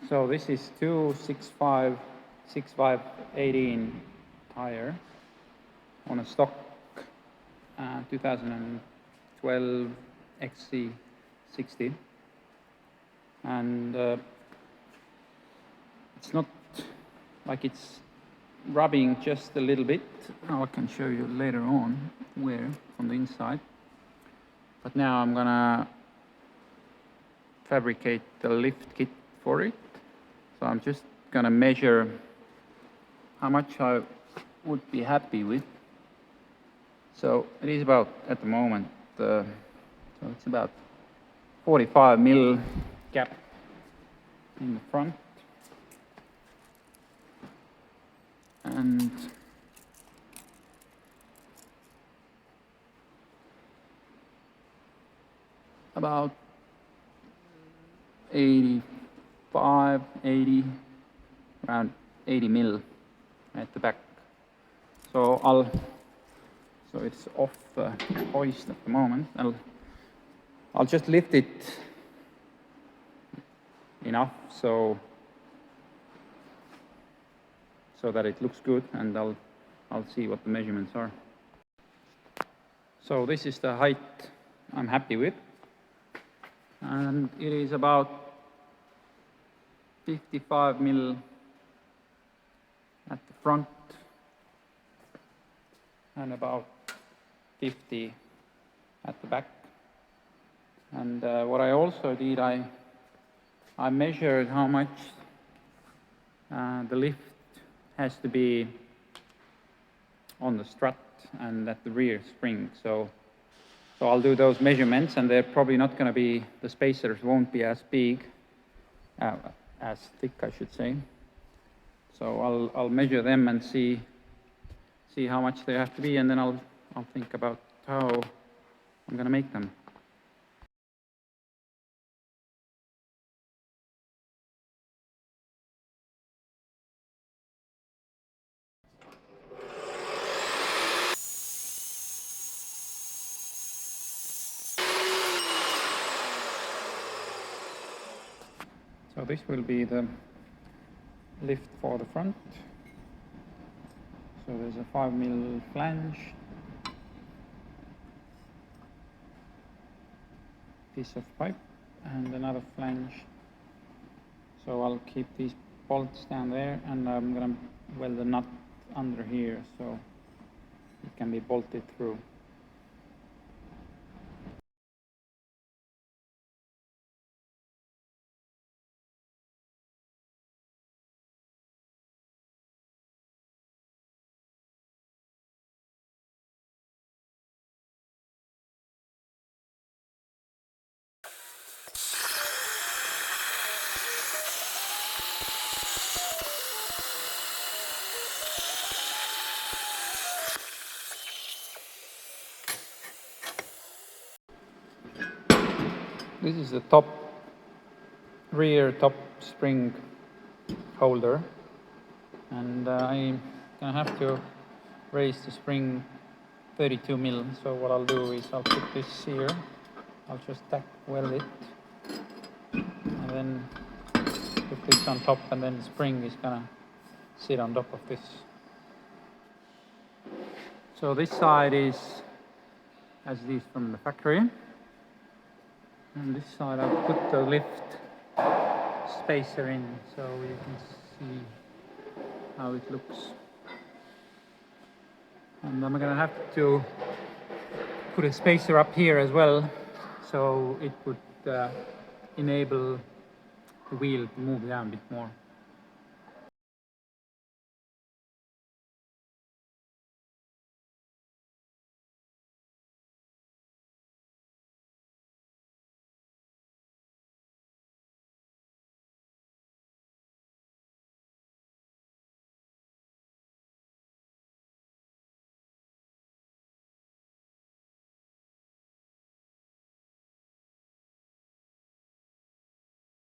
So this is 265/65/18 tire on a stock 2012 XC60, and it's not like it's rubbing just a little bit. Now I can show you later on where from the inside, but now I'm gonna fabricate the lift kit for it. So I'm just gonna measure how much I would be happy with. So it is about, at the moment, so it's about 45 mil gap in the front, and about 85, 80, around 80 mil at the back. So so it's off the hoist at the moment. I'll just lift it enough so that it looks good, and I'll see what the measurements are. So this is the height I'm happy with, and it is about 55 mil at the front and about 50 at the back. And what I also did, I measured how much the lift has to be on the strut and at the rear spring. So I'll do those measurements, and they're probably not going to be, the spacers won't be as big, as thick, I should say. So I'll measure them and see how much they have to be, and then I'll think about how I'm going to make them. So this will be the lift for the front. So there's a 5 mil flange, piece of pipe, and another flange. So I'll keep these bolts down there, and I'm gonna weld the nut under here so it can be bolted through. This is the rear top spring holder, and I'm gonna have to raise the spring 32 mil. So what I'll do is I'll put this here, I'll just tack weld it, and then put this on top, and then the spring is gonna sit on top of this. So this side is as it is from the factory. On this side I've put the lift spacer in, so you can see how it looks. And I'm gonna have to put a spacer up here as well, so it would enable the wheel to move down a bit more.